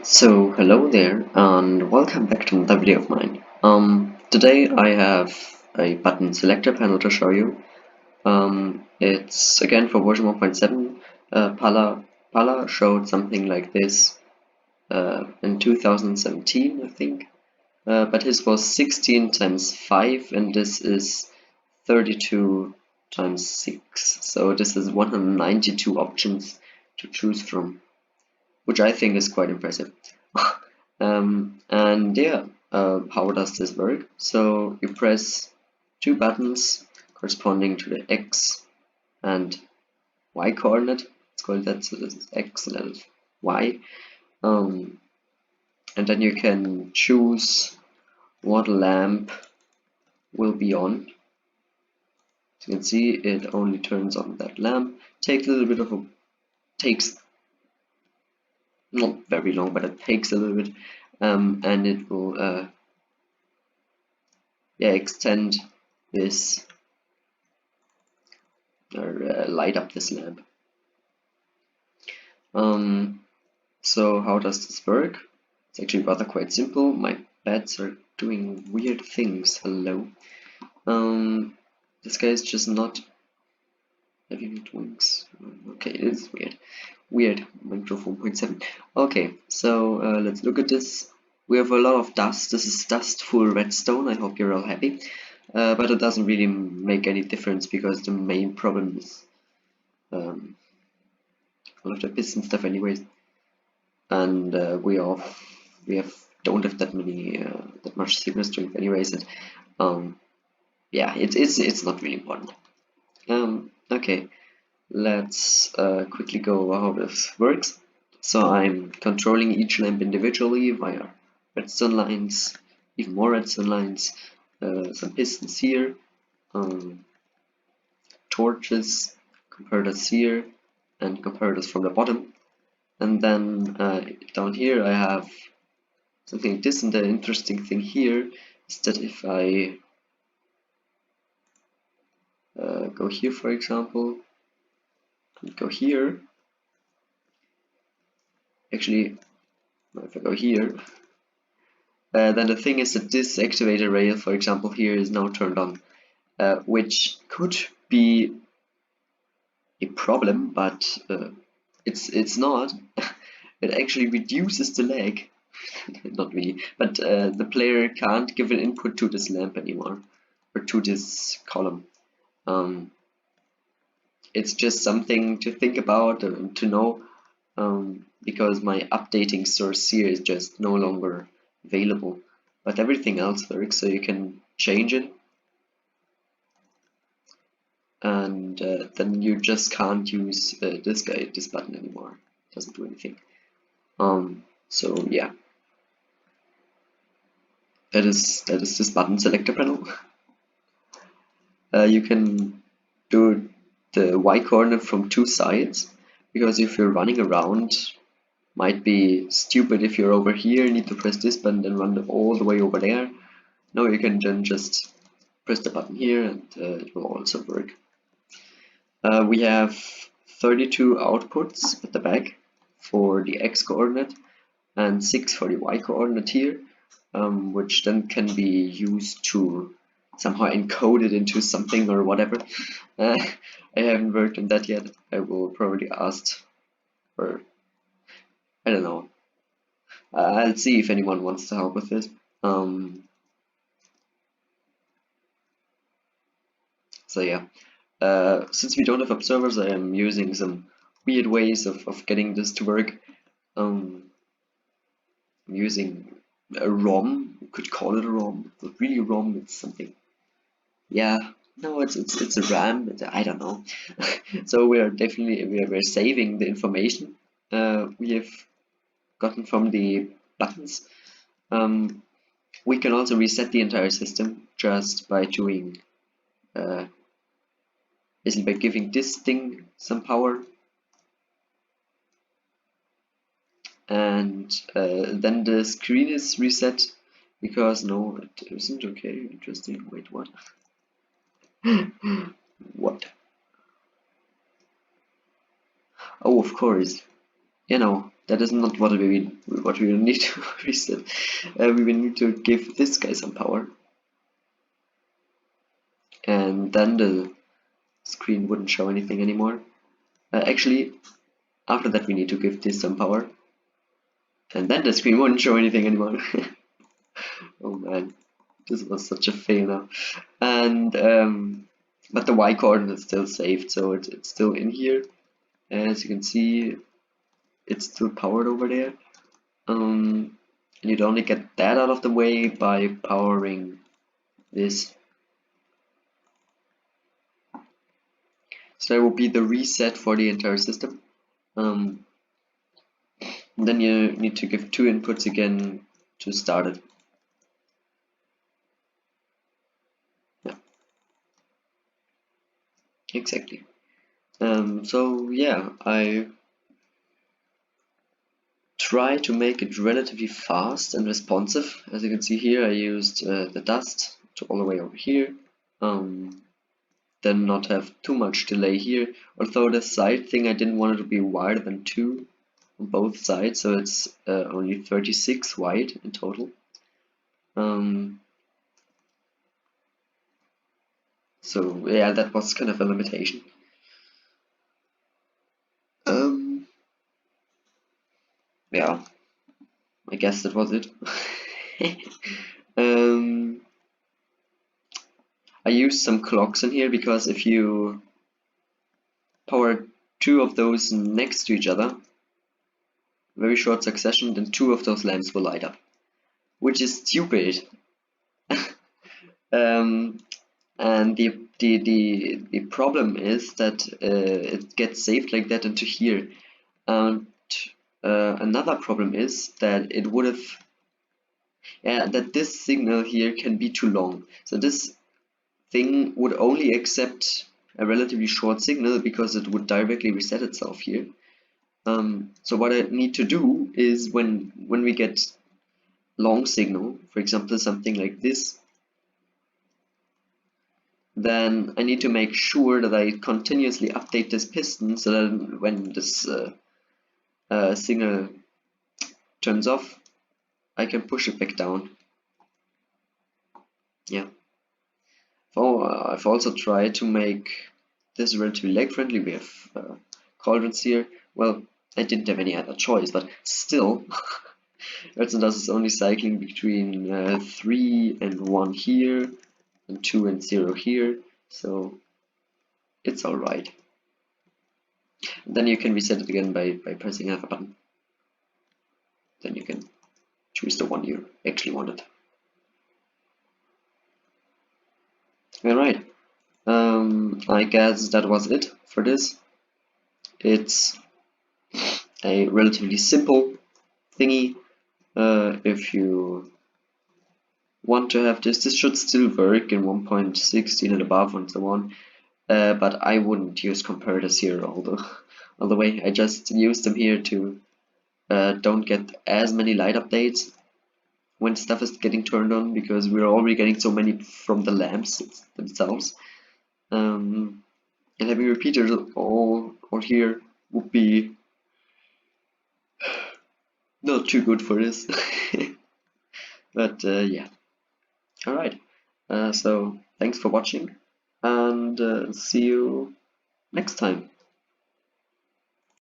So hello there and welcome back to another video of mine. Today I have a button selector panel to show you. It's again for version 1.7. PallaPalla showed something like this in 2017, I think. But his was 16 times 5 and this is 32 times 6. So this is 192 options to choose from, which I think is quite impressive. And yeah, how does this work? So you press two buttons corresponding to the X and Y coordinate. Let's call it that. So this is X and that is Y. And then you can choose what lamp will be on. As you can see, it only turns on that lamp. Takes a little bit of a takes not very long, but it takes a little bit, and it will extend this or light up this lamp. So how does this work? It's actually rather quite simple. My bats are doing weird things. Hello. This guy is just not having wings. Okay, it is weird. Weird. Minecraft 1.7. Okay, so let's look at this. We have a lot of dust. This is dust full redstone. I hope you're all happy. But it doesn't really make any difference because the main problem is all of the piston stuff anyways. And we don't have that many that much signal strength anyways. And yeah, it's not really important. Okay, let's quickly go over how this works. So I'm controlling each lamp individually via redstone lines, even more redstone lines, some pistons here, torches, comparators here, and comparators from the bottom. And then down here I have something like this, and the interesting thing here is that if I go here, for example, and go here, actually, if I go here, then the thing is that this activator rail, for example, here is now turned on, which could be a problem, but it's not. It actually reduces the lag. Not really, but the player can't give an input to this lamp anymore, or to this column. It's just something to think about and to know, because my updating source here is just no longer available, but everything else works, so you can change it, and then you just can't use this button anymore. It doesn't do anything. So yeah, that is this button selector panel. You can do the Y coordinate from two sides, because if you're running around, might be stupid if you're over here, need to press this button and run all the way over there. No, you can then just press the button here and it will also work. We have 32 outputs at the back for the X coordinate and 6 for the Y coordinate here, which then can be used to somehow encode it into something or whatever. I haven't worked on that yet. I will probably ask, or I don't know. I'll see if anyone wants to help with this. So yeah, since we don't have observers, I am using some weird ways of getting this to work. I'm using a ROM. You could call it a ROM, but really ROM, it's something. Yeah, no, it's a RAM. I don't know. So we are definitely we're saving the information we have gotten from the buttons. We can also reset the entire system just by doing basically by giving this thing some power, and then the screen is reset, because no, it isn't. Okay, interesting. Wait, what? What? Oh, of course. You know, that is not what we will need to reset. We will need to give this guy some power, and then the screen wouldn't show anything anymore. Actually, after that we need to give this some power, and then the screen wouldn't show anything anymore. Oh man, this was such a fail now. And but the Y coordinate is still saved, so it's still in here. As you can see, it's still powered over there. And you'd only get that out of the way by powering this. So that will be the reset for the entire system. Then you need to give 2 inputs again to start it. Yeah, exactly. So yeah, I try to make it relatively fast and responsive. As you can see here, I used the dust to all the way over here. Then not have too much delay here. Although the side thing, I didn't want it to be wider than 2 on both sides, so it's only 36 wide in total. So yeah, that was kind of a limitation. Yeah, I guess that was it. I used some clocks in here because if you power 2 of those next to each other, very short succession, then 2 of those lamps will light up, which is stupid. And the problem is that it gets saved like that into here. And another problem is that it would have, that this signal here can be too long. So this thing would only accept a relatively short signal because it would directly reset itself here. So what I need to do is when we get long signal, for example something like this, then I need to make sure that I continuously update this piston so that when this signal turns off, I can push it back down. Yeah. So I've also tried to make this relatively leg friendly. We have cauldrons here. Well, I didn't have any other choice, but still, Erzendas is only cycling between 3 and 1 here, and 2 and 0 here, so it's alright. Then you can reset it again by pressing another button. Then you can choose the one you actually wanted. Alright, I guess that was it for this. It's a relatively simple thingy. If you want to have this should still work in 1.16 and above and so on. But I wouldn't use comparators here all the way. I just use them here to don't get as many light updates when stuff is getting turned on, because we're already getting so many from the lamps themselves. And having repeaters all here would be not too good for this. But yeah, alright. So thanks for watching, and see you next time.